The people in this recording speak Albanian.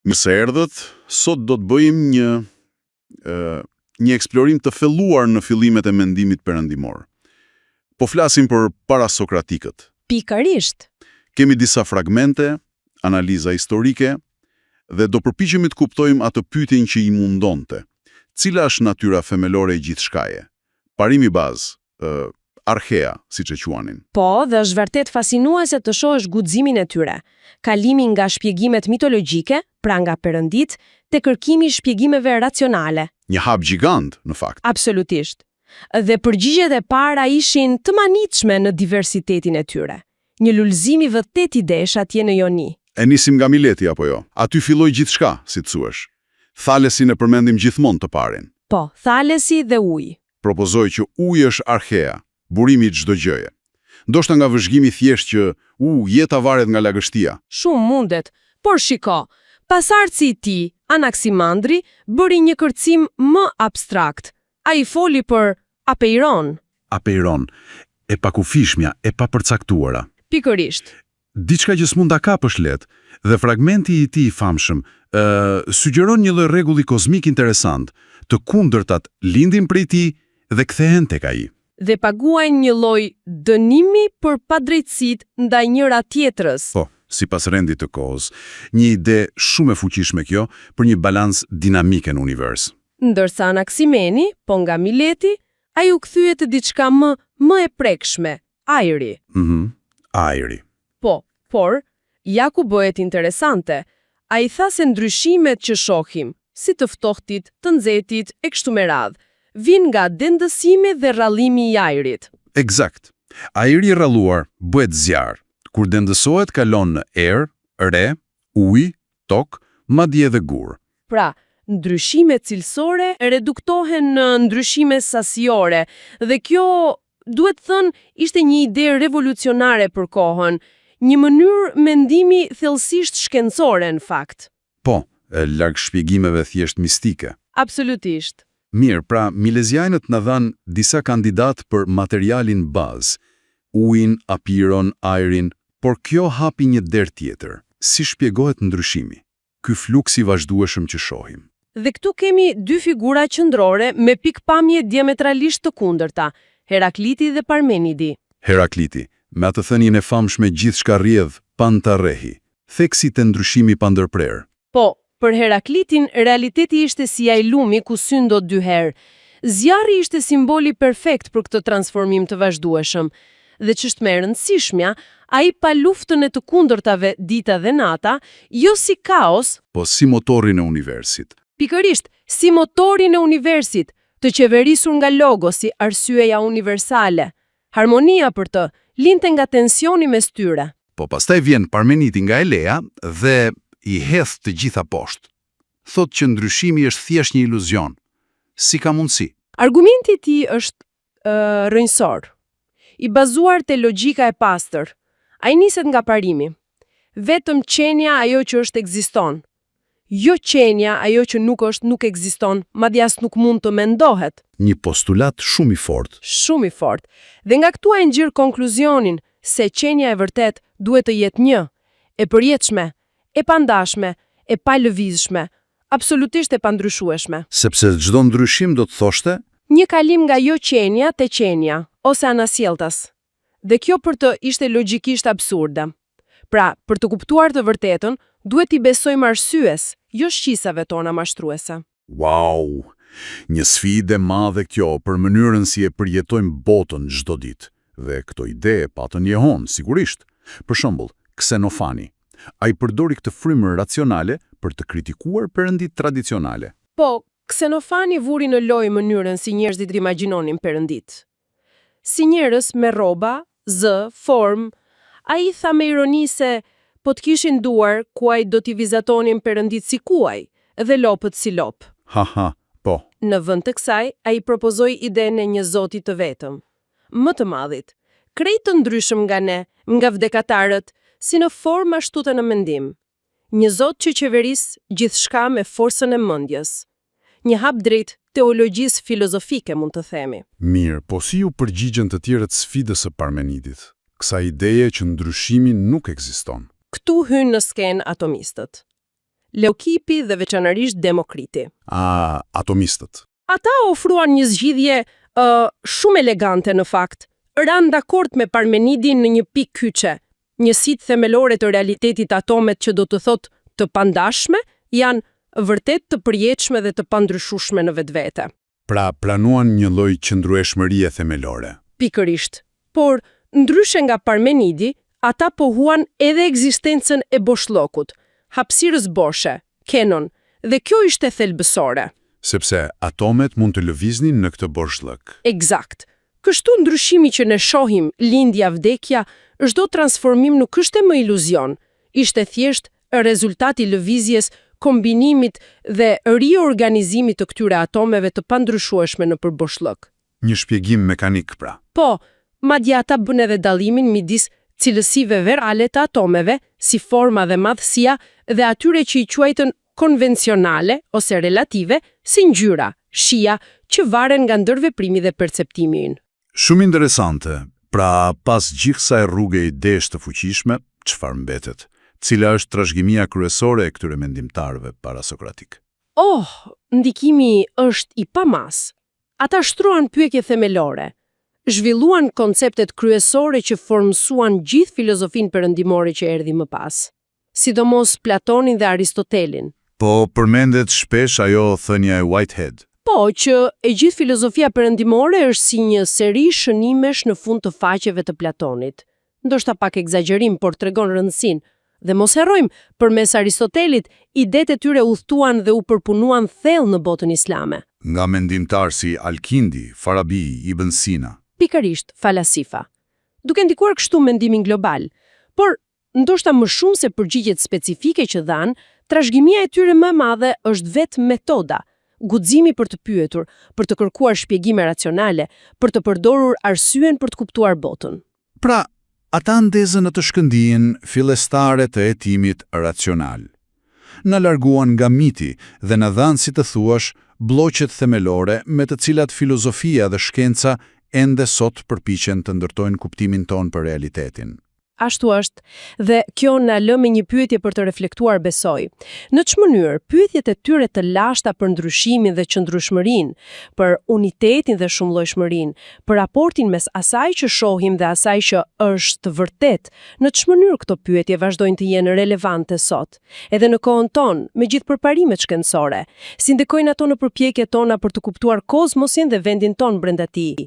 Mëse erdhët, sot do të bëjmë një eksplorim të filluar në fillimet e mendimit perëndimor. Po flasim për parasokratikët. Pikërisht. Kemi disa fragmente, analiza historike, dhe do përpiqemi të kuptojmë atë pyetjen që i mundonte. Cila është natyra themelore e gjithçkaje? Parimi bazë, archea, siç e quanin. Po, dhe është vërtet fascinuese të shohësh guximin e tyre. Kalimi nga shpjegimet mitologjike, pra nga perëndit, te kërkimi i shpjegimeve racionale. Një hap gjigant, në fakt. Absolutisht. Dhe përgjigjet e para ishin të manitshme në diversitetin e tyre. Një lulëzim i vërtet i desh atje në Joni. E nisim nga Mileti apo jo? Aty filloi gjithçka, si thuash. Thalesin e përmendim gjithmonë të parin. Po, Thalesi dhe uji. Propozoi që uji është archea, burimi i çdo gjëje. Ndoshta nga vëzhgimi thjesht që jeta varet nga lagështia. Shumë mundet, por shiko, pasardhësi i tij, Anaksimandri, bëri një kërcim më abstrakt. Ai foli për apeiron. Apeiron, e pakufishmja, e papërcaktuara. Pikërisht. Diçka që s'mund ta kapësh lehtë, dhe fragmenti i tij i famshëm sugjeron një lloj rregulli kozmik interesant. Të kundërtat lindin prej tij dhe kthehen tek ai. Dhe paguajnë një lloj dënimi për padrejtësitë ndaj njëra tjetrës. Po, sipas rendit të kohës, një ide shumë e fuqishme kjo për një balancë dinamike në univers. Ndërsa Anaksimeni, po nga Mileti, ai u kthye te diçka më e prekshme, ajri. Ajri. Po, por ja ku bëhet interesante. Ai tha se ndryshimet që shohim, si të ftohtit, të nxehtit e kështu me radhë, vijnë nga dendësimi dhe rrallimi i ajrit. Eksakt. Ajri i rralluar bëhet zjarr. Kur dendësohet kalon në erë, re, ujë, tokë, madje edhe gur. Pra, ndryshimet cilësore reduktohen në ndryshime sasiore, dhe kjo, duhet thënë, ishte një ide revolucionare për kohën, një mënyrë mendimi thellësisht shkencore në fakt. Po, larg shpjegimeve thjesht mistike. Absolutisht. Mirë, pra Milesianët na dhanë disa kandidat për materialin bazë, ujin, apiron, ajrin, por kjo hapi një derë tjetër. Si shpjegohet ndryshimi? Ky fluks i vazhdueshëm që shohim. Dhe këtu kemi dy figura qendrore me pikpamje diametralisht të kundërta, Herakliti dhe Parmenidi. Herakliti, me atë thënien e famshme gjithçka rrjedh, panta rrehi, theksit e ndryshimi pa ndërprer. Po, për Heraklitin, realiteti ishte si ai lumi ku syndo dy herë. Zjarri ishte simboli perfekt për këtë transformim të vazhdueshëm. Dhe ç'është më e rëndësishmja, ai pa luftën e të kundërtave dita dhe nata, jo si kaos, po si motorin e universit. Pikërisht, si motorin e universit, të qeverisur nga logosi, arsyeja universale. Harmonia për të linte nga tensioni mes tyre. Po pastaj vjen Parmeniti nga Elea dhe i hedh të gjitha poshtë. Thotë që ndryshimi është thjesht një iluzion. Si ka mundësi? Argumenti i tij është rrënjësor, i bazuar te logjika e pastër. Ai niset nga parimi. Vetëm qenia ajo që është ekziston. Jo qenia ajo që nuk është nuk ekziston, madje as nuk mund të mendohet. Një postulat shumë i fortë. Shumë i fortë. Dhe nga këtu ai nxjerr konkluzionin se qenia e vërtet duhet të jetë një, e përjetshme, e pandashme, e palëvizshme, absolutisht e pandryshueshme. Sepse çdo ndryshim do të thoshte një kalim nga jo qenia te qenia, ose anasjelltas. Dhe kjo për të ishte logjikisht absurde. Pra, për të kuptuar të vërtetën, duhet i besojmë arsyes, jo shqisave tona mashtruese. Wow! Një sfidë e madhe kjo për mënyrën si e përjetojmë botën çdo ditë. Dhe këto ide patën Jehon, sigurisht. Për shembull, Ksenofani. Ai përdori këtë frymër racionale për të kritikuar perëndit tradicionale. Po, Ksenofani vuri në lojë mënyrën si njerëzit imagjinonin perëndit. Si njerëz me rroba, formë, ai tha me ironi se po të kishin duar kuaj do t'i vizatonin perëndit si kuaj, dhe lopët si lop. Ha, po. Në vend të kësaj, ai propozoi idenë e një zoti të vetëm, më të madhit, krejt të ndryshëm nga ne, nga vdekatarët, si në formë ashtu të në mendim. Një zot që qeveris gjithçka me forcën e mendjes. Një hap drejt teologjisë filozofike, mund të themi. Mirë, po si u përgjigjen të tjerët sfidës së Parmenidit? Kësa ideje që ndryshimi nuk ekziston. Këtu hynë në skenë atomistët. Leukipi dhe veçanërisht Demokriti. Atomistët. Ata ofruan një zgjidhje shumë elegante në fakt. Ranë dakord me Parmenidin në një pikë kyçe. Njësitë themelore të realitetit atomet që do të thotë të pandashme janë vërtet të përjetshme dhe të pandryshueshme në vetvete. Pra planuan një lloj qëndrueshmërie themelore. Pikërisht. Por ndryshe nga Parmenidi, ata pohuan edhe ekzistencën e boshllokut, hapësirës boshe, kenon, dhe kjo ishte thelbësore. Sepse atomet mund të lëviznin në këtë boshllëk. Eksakt. Kështu ndryshimi që ne shohim, lindja, vdekja, çdo transformim nuk ishte më iluzion, ishte thjesht rezultati i lëvizjes, kombinimit dhe riorganizimit të këtyre atomeve të pandryshueshme në boshllëk. Një shpjegim mekanik pra. Po, madje ata bën edhe dallimin midis cilësive verale të atomeve, si forma dhe madhësia, dhe atyre që i quajtën konvencionale ose relative, si ngjyra, shija, që varen nga ndërveprimi dhe perceptimi ynë. Shumë interesante. Pra, pas gjithë kësaj rruge idesh të fuqishme, çfarë mbetet? Cila është trashëgimia kryesore e këtyre mendimtarëve parasokratik? Ndikimi është i pamas. Ata shtruan pyetje themelore, zhvilluan konceptet kryesore që formsuan gjithë filozofinë perëndimore që erdhi më pas, sidomos Platonin dhe Aristotelin. Po përmendet shpesh ajo thënia e Whitehead. Po, që e gjithë filozofia perëndimore është si një seri shënimesh në fund të faqeve të Platonit. Ndoshta pak egzagerim, por tregon rëndësinë. Dhe mos harrojmë, përmes Aristotelit, idetë e tyre udhtuan dhe u përpunuan thellë në botën islame. Nga mendimtarë si Al-Kindi, Farabi, Ibn Sina. Pikërisht, falasifa. Duke ndikuar kështu mendimin global, por ndoshta më shumë se përgjigjet specifike që dhanë, trashëgimia e tyre më e madhe është vetë metoda, guximi për të pyetur, për të kërkuar shpjegime racionale, për të përdorur arsyen për të kuptuar botën. Pra, ata ndezën në të shkëndijën fillestare të hetimit racional. Na larguan nga miti dhe na dhanë, si të thuash, bloqet themelore me të cilat filozofia dhe shkenca ende sot përpiqen të ndërtojnë kuptimin ton për realitetin. Ashtu është, dhe kjo na lë me një pyetje për të reflektuar, besoj. Në ç'më mënyrë, pyetjet e tyre të lashta për ndryshimin dhe qëndrueshmërinë, për unitetin dhe shumëllojshmërinë, për raportin mes asaj që shohim dhe asaj që është vërtet, në ç'më mënyrë këto pyetje vazhdojnë të jenë relevante sot, edhe në kohën tonë, me gjithë përparimet shkencore, si ndikojnë ato në përpjekjet tona për të kuptuar kozmosin dhe vendin ton brenda tij.